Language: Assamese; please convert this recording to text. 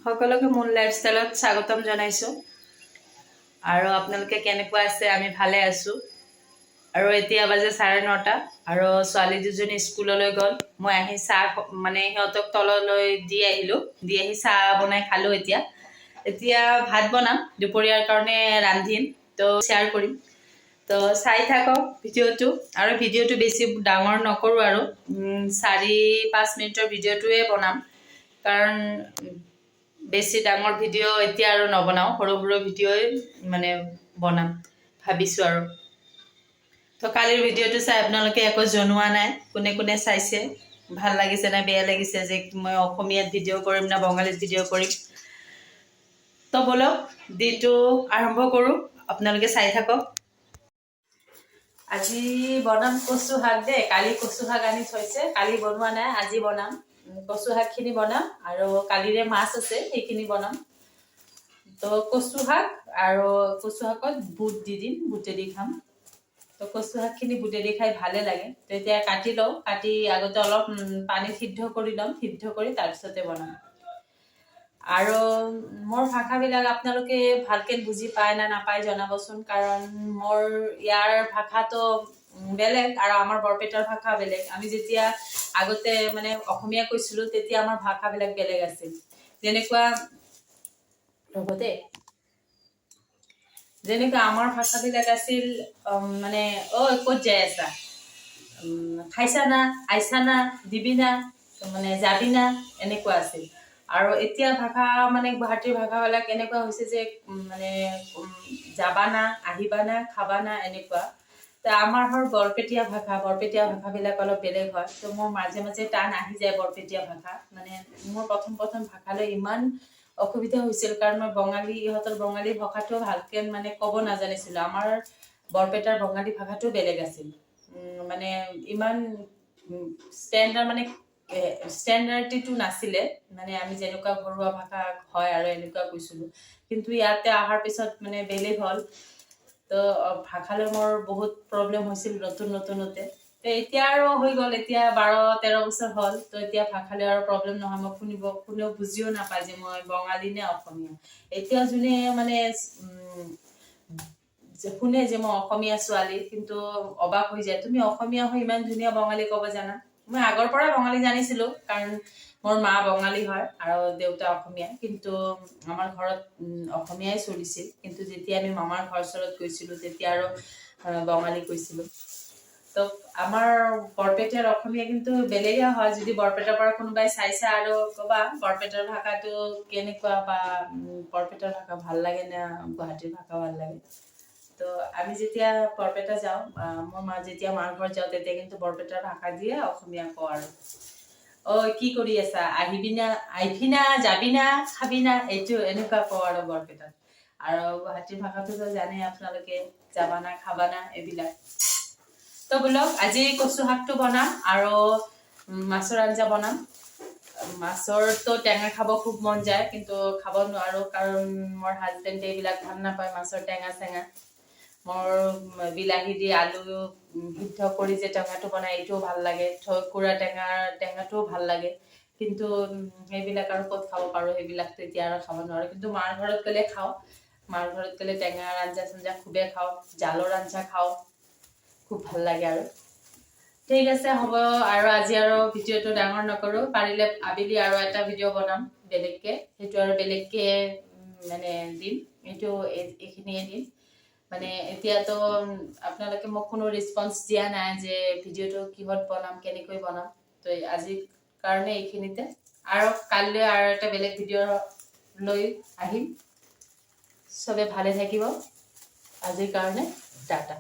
সকলোকে মোৰ লাইফষ্টাইলত স্বাগতম জনাইছোঁ আৰু আপোনালোকে কেনেকুৱা আছে আমি ভালে আছোঁ আৰু এতিয়া বাজে 9:30 আৰু ছোৱালী দুজনী স্কুললৈ গ'ল মই আহি চাহ মানে সিহঁতক তললৈ দি আহিলোঁ দি আহি চাহ বনাই খালোঁ এতিয়া ভাত বনাম দুপৰীয়াৰ কাৰণে ৰান্ধিম তো শ্বেয়াৰ কৰিম তো চাই থাকক ভিডিঅ'টো আৰু ভিডিঅ'টো বেছি ডাঙৰ নকৰোঁ আৰু 4-5 মিনিটৰ ভিডিঅ'টোৱে বনাম কাৰণ বেছি ডাঙৰ ভিডিঅ' এতিয়া আৰু নবনাওঁ সৰু সৰু ভিডিঅ'ই মানে বনাম ভাবিছোঁ আৰু তো কালিৰ ভিডিঅ'টো চাই আপোনালোকে একো জনোৱা নাই কোনে কোনে চাইছে ভাল লাগিছে নে বেয়া লাগিছে যে মই অসমীয়াত ভিডিঅ' কৰিম না বঙালীত ভিডিঅ' কৰিম তো বলক দিনটো আৰম্ভ কৰোঁ আপোনালোকে চাই থাকক আজি বনাম কচু শাক দে কালি কচু শাক আনি থৈছে কালি বনোৱা নাই আজি বনাম কচু শাকখিনি বনাম আৰু কালিৰে মাছ আছে সেইখিনি বনাম তো কচু শাক আৰু কচু শাকত বুট দি দিম বুটেদি খাম তো কচু শাকখিনি বুটেদি খাই ভালে লাগে তো এতিয়া কাটি লওঁ কাটি আগতে অলপ পানী সিদ্ধ কৰি ল'ম সিদ্ধ কৰি তাৰপিছতে বনাম আৰু মোৰ ভাষাবিলাক আপোনালোকে ভালকে বুজি পায় না নাপায় জনাবচোন কাৰণ মোৰ ইয়াৰ ভাষাটো বেলেগ আৰু আমাৰ বৰপেটাৰ ভাষা বেলেগ আমি যেতিয়া আগতে মানে অসমীয়া কৈছিলোঁ তেতিয়া আমাৰ ভাষাবিলাক বেলেগ আছিল যেনেকুৱা ৰবতে যেনেকুৱা আমাৰ ভাষাবিলাক আছিল মানে ক'ত যাই আছা খাইছা না আইছা না দিবি না মানে যাবি না এনেকুৱা আছিল আৰু এতিয়া ভাষা মানে গুৱাহাটীৰ ভাষাবিলাক এনেকুৱা হৈছে যে মানে যাবা না আহিবা না খাবা না এনেকুৱা তো আমাৰ হ'ল বৰপেটীয়া ভাষাবিলাক অলপ বেলেগ হয় তো মোৰ মাজে মাজে টান আহি যায় বৰপেটীয়া ভাষা মানে মোৰ প্ৰথম ভাষালৈ ইমান অসুবিধা হৈছিল কাৰণ মই ইহঁতৰ বঙালী ভাষাটো ভালকৈ মানে ক'ব নাজানিছিলোঁ আমাৰ বৰপেটাৰ বঙালী ভাষাটো বেলেগ আছিল মানে ইমান ষ্টেণ্ডাৰ্ডিটো নাছিলে মানে আমি যেনেকুৱা ঘৰুৱা ভাষা হয় আৰু এনেকুৱা কৈছিলোঁ কিন্তু ইয়াতে অহাৰ পিছত মানে বেলেগ হ'ল তো ভাষালৈ মোৰ বহুত প্ৰব্লেম হৈছিল নতুনতে তো এতিয়া আৰু হৈ গ'ল এতিয়া 12-13 বছৰ হ'ল তো এতিয়া ভাষালৈ আৰু প্ৰব্লেম নহয় মই কোনেও বুজিও নাপায় যে মই বঙালী নে অসমীয়া এতিয়া যোনে মানে শুনে যে মই অসমীয়া ছোৱালী কিন্তু অবাক হৈ যায় তুমি অসমীয়া হৈ ইমান ধুনীয়া বঙালী ক'ব জানা মই আগৰ পৰাই বঙালী জানিছিলোঁ কাৰণ মোৰ মা বঙালী হয় আৰু দেউতা অসমীয়া কিন্তু আমাৰ ঘৰত অসমীয়াই চলিছিল কিন্তু যেতিয়া আমি মামাৰ ঘৰ ওচৰত গৈছিলোঁ তেতিয়া আৰু বঙালী কৈছিলোঁ তো আমাৰ বৰপেটাৰ অসমীয়া কিন্তু বেলেগে হয় যদি বৰপেটাৰ পৰা কোনোবাই চাইছে আৰু ক'বা বৰপেটাৰ ভাষাটো কেনেকুৱা বা বৰপেটাৰ ভাষা ভাল লাগে না গুৱাহাটীৰ ভাষা ভাল লাগে তো আমি যেতিয়া বৰপেটা যাওঁ মোৰ মা যেতিয়া মাৰ ঘৰত যাওঁ তেতিয়া কিন্তু বৰপেটাৰ ভাষা দিয়ে অসমীয়া কওঁ আৰু কি কৰি আছা আহিবি না যাবি না খাবি না এইটো এনেকুৱা কওঁ আৰু বৰপেটাত আৰু গুৱাহাটীৰ ভাষাটোতো জানেই আপোনালোকে যাবা না খাবা না এইবিলাক তো বলক আজি কচু শাকটো বনাম আৰু মাছৰ আঞ্জা বনাম মাছৰতো টেঙা খাব খুব মন যায় কিন্তু খাব নোৱাৰোঁ কাৰণ মোৰ হাজবেণ্ডে এইবিলাক ভাল নাপায় মাছৰ টেঙা চেঙা মোৰ বিলাহী দি আলু সিদ্ধ কৰি যে টেঙাটো বনাই এইটোও ভাল লাগে থৈকুৰা টেঙাটোও ভাল লাগে কিন্তু সেইবিলাক আৰু ক'ত খাব পাৰোঁ সেইবিলাকতো এতিয়া আৰু খাব নোৱাৰোঁ কিন্তু মাৰ ঘৰত গ'লে খাওঁ মাৰ ঘৰত গ'লে টেঙাৰ আঞ্জা খুবেই খাওঁ জালৰ আঞ্জা খাওঁ খুব ভাল লাগে আৰু ঠিক আছে হ'ব আৰু আজি আৰু ভিডিঅ'টো ডাঙৰ নকৰোঁ পাৰিলে আবেলি আৰু এটা ভিডিঅ' বনাম বেলেগকৈ সেইটো আৰু বেলেগকৈ মানে দিম এইটো এইখিনিয়ে দিম মানে এতিয়াতো আপোনালোকে মোক কোনো ৰেছপন্স দিয়া নাই যে ভিডিঅ'টো কিহত বনাম কেনেকৈ বনাম তো আজিৰ কাৰণে এইখিনিতে আৰু কাইলৈ আৰু এটা বেলেগ ভিডিঅ' লৈ আহিম চবে ভালে থাকিব আজিৰ কাৰণে টাটা